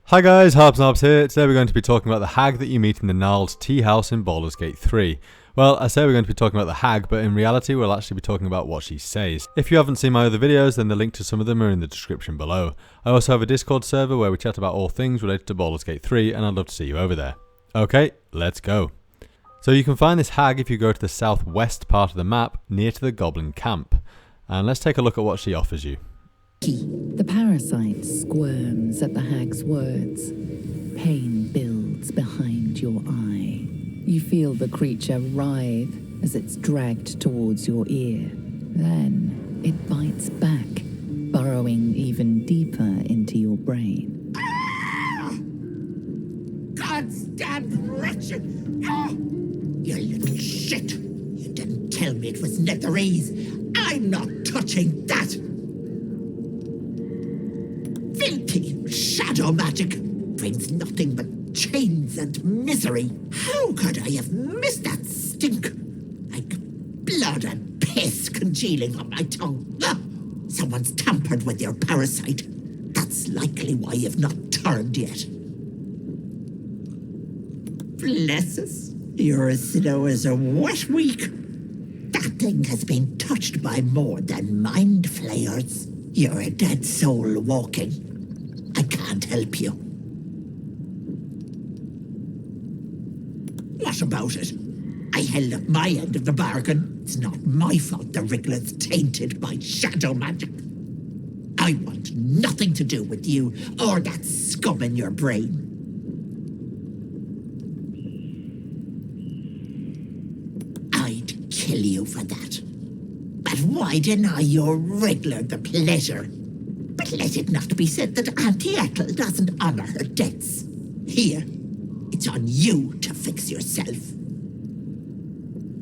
Hi guys, Harbs Narbs here. Today we're going to be talking about the hag that you meet in the Gnarl's tea house in Baldur's Gate 3. Well, I say we're going to be talking about the hag, but in reality we'll actually be talking about what she says. If you haven't seen my other videos, then the link to some of them are in the description below. I also have a Discord server where we chat about all things related to Baldur's Gate 3, and I'd love to see you over there. Okay, let's go. So you can find this hag if you go to the southwest part of the map, near to the goblin camp. And let's take a look at what she offers you. The parasite squirms at the hag's words. Pain builds behind your eye. You feel the creature writhe as it's dragged towards your ear. Then it bites back, burrowing even deeper into your brain. God's damned wretched! You little shit! You didn't tell me it was Netherese! I'm not touching that! Filthy shadow magic brings nothing but chains and misery. How could I have missed that stink? Like blood and piss congealing on my tongue. Someone's tampered with your parasite. That's likely why you've not turned yet. Bless us. You're as slow as a wet week. That thing has been touched by more than mind flayers. You're a dead soul walking. I can't help you. What about it? I held up my end of the bargain. It's not my fault the Wriggler's tainted by shadow magic. I want nothing to do with you or that scum in your brain. I'd kill you for that. But why deny your Wriggler the pleasure? But let it not be said that Auntie Ethel doesn't honor her debts. Here, it's on you to fix yourself.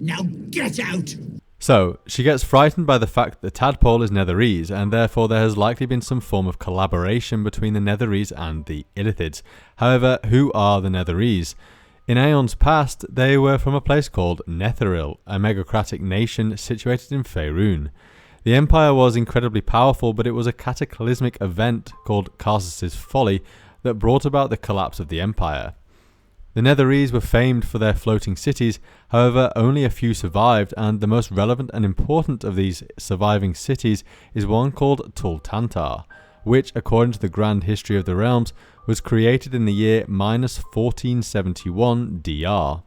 Now get out! So, she gets frightened by the fact that the Tadpole is Netherese, and therefore there has likely been some form of collaboration between the Netherese and the Illithids. However, who are the Netherese? In Ioun's past, they were from a place called Netheril, a megacratic nation situated in Faerun. The Empire was incredibly powerful, but it was a cataclysmic event called Karsus's Folly that brought about the collapse of the Empire. The Netherese were famed for their floating cities, however only a few survived, and the most relevant and important of these surviving cities is one called Tultantar, which, according to the Grand History of the Realms, was created in the year -1471 DR.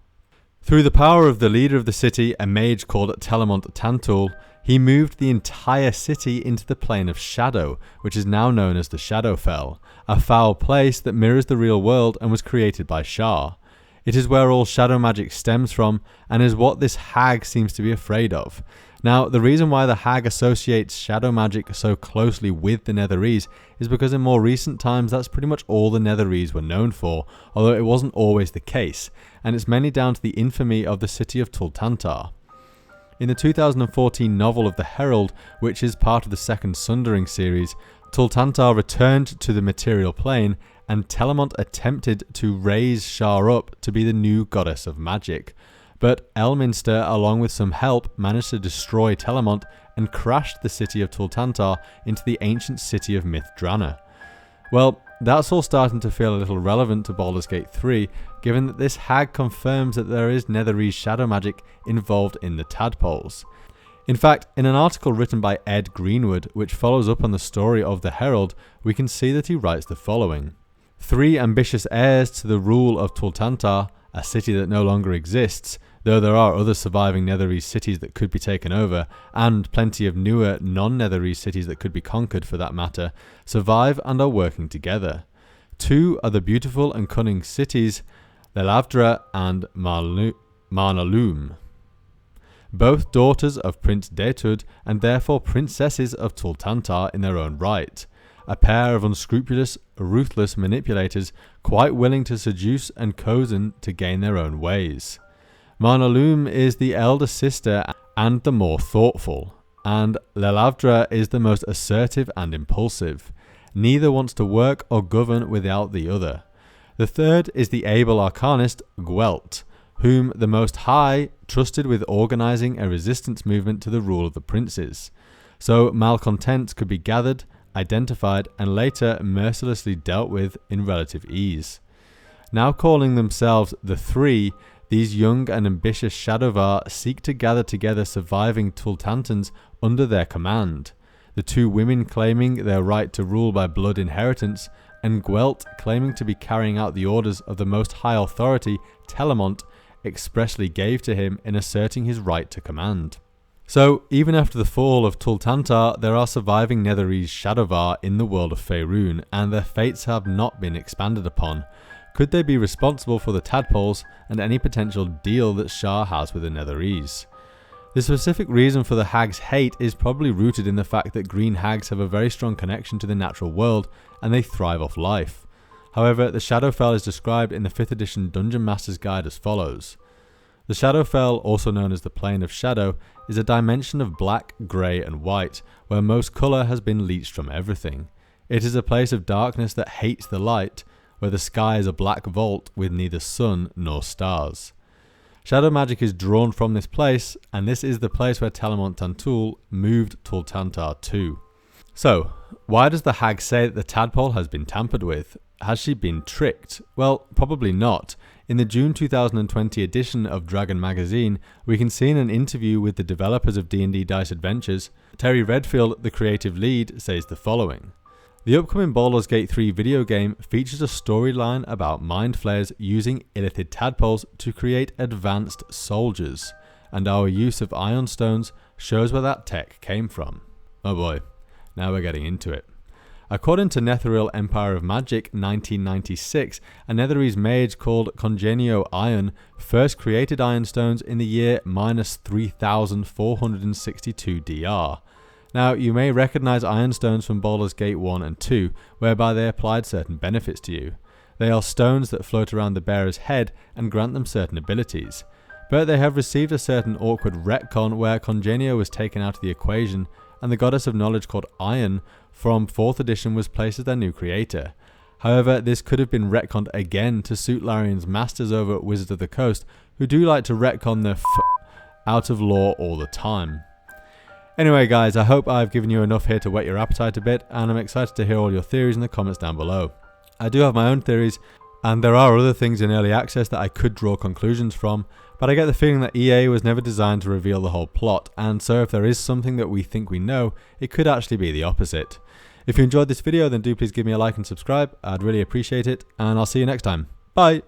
Through the power of the leader of the city, a mage called Telemont Tantul, he moved the entire city into the plane of shadow, which is now known as the Shadowfell, a foul place that mirrors the real world and was created by Shar. It is where all shadow magic stems from, and is what this hag seems to be afraid of. Now, the reason why the hag associates shadow magic so closely with the Netherese is because in more recent times that's pretty much all the Netherese were known for, although it wasn't always the case, and it's mainly down to the infamy of the city of Tultantar. In the 2014 novel of the Herald, which is part of the second Sundering series, Tultantar returned to the material plane, and Telemont attempted to raise Shar up to be the new goddess of magic. But Elminster, along with some help, managed to destroy Telemont and crashed the city of Tultantar into the ancient city of Mythdrana. Well, that's all starting to feel a little relevant to Baldur's Gate 3, given that this hag confirms that there is Netherese shadow magic involved in the Tadpoles. In fact, in an article written by Ed Greenwood, which follows up on the story of the Herald, we can see that he writes the following. 3 ambitious heirs to the rule of Tultantar, a city that no longer exists, though there are other surviving Netherese cities that could be taken over, and plenty of newer non-Netherese cities that could be conquered for that matter, survive and are working together. 2 are the beautiful and cunning cities, Lelavdra and Marnaloom, both daughters of Prince Detud and therefore princesses of Tultantar in their own right. A pair of unscrupulous, ruthless manipulators quite willing to seduce and cozen to gain their own ways. Marnaloom is the elder sister and the more thoughtful, and Lelavdra is the most assertive and impulsive. Neither wants to work or govern without the other. The third is the able arcanist Gwelt, whom the Most High trusted with organising a resistance movement to the rule of the princes. So malcontents could be gathered identified, and later mercilessly dealt with in relative ease. Now calling themselves the Three, these young and ambitious Shadowvar seek to gather together surviving Tultantans under their command, the two women claiming their right to rule by blood inheritance, and Gwelt claiming to be carrying out the orders of the most high authority Telemont expressly gave to him in asserting his right to command. So, even after the fall of Tultantar, there are surviving Netherese Shadowvar in the world of Faerun, and their fates have not been expanded upon. Could they be responsible for the Tadpoles and any potential deal that Shah has with the Netherese? The specific reason for the Hags' hate is probably rooted in the fact that green hags have a very strong connection to the natural world and they thrive off life. However, the Shadowfell is described in the 5th edition Dungeon Master's Guide as follows. The Shadowfell, also known as the Plane of Shadow, is a dimension of black, grey and white, where most colour has been leached from everything. It is a place of darkness that hates the light, where the sky is a black vault with neither sun nor stars. Shadow magic is drawn from this place, and this is the place where Telemont Tantul moved Tultantar to. So, why does the hag say that the tadpole has been tampered with? Has she been tricked? Well, probably not. In the June 2020 edition of Dragon Magazine, we can see in an interview with the developers of D&D Dice Adventures, Terry Redfield, the creative lead, says the following. The upcoming Baldur's Gate 3 video game features a storyline about mind flayers using illithid tadpoles to create advanced soldiers, and our use of ion stones shows where that tech came from. Oh boy, now we're getting into it. According to Netherese Empire of Magic 1996, a Netherese mage called Congenio Ioun first created iron stones in the year -3462 DR. Now, you may recognise iron stones from Baldur's Gate 1 and 2, whereby they applied certain benefits to you. They are stones that float around the bearer's head and grant them certain abilities. But they have received a certain awkward retcon where Congenio was taken out of the equation, and the goddess of knowledge called Ioun from 4th edition was placed as their new creator. However, this could have been retconned again to suit Larian's masters over at Wizards of the Coast, who do like to retcon the out of lore all the time. Anyway guys, I hope I've given you enough here to whet your appetite a bit, and I'm excited to hear all your theories in the comments down below. I do have my own theories, and there are other things in early access that I could draw conclusions from, but I get the feeling that EA was never designed to reveal the whole plot, and so if there is something that we think we know, it could actually be the opposite. If you enjoyed this video, then do please give me a like and subscribe, I'd really appreciate it, and I'll see you next time. Bye!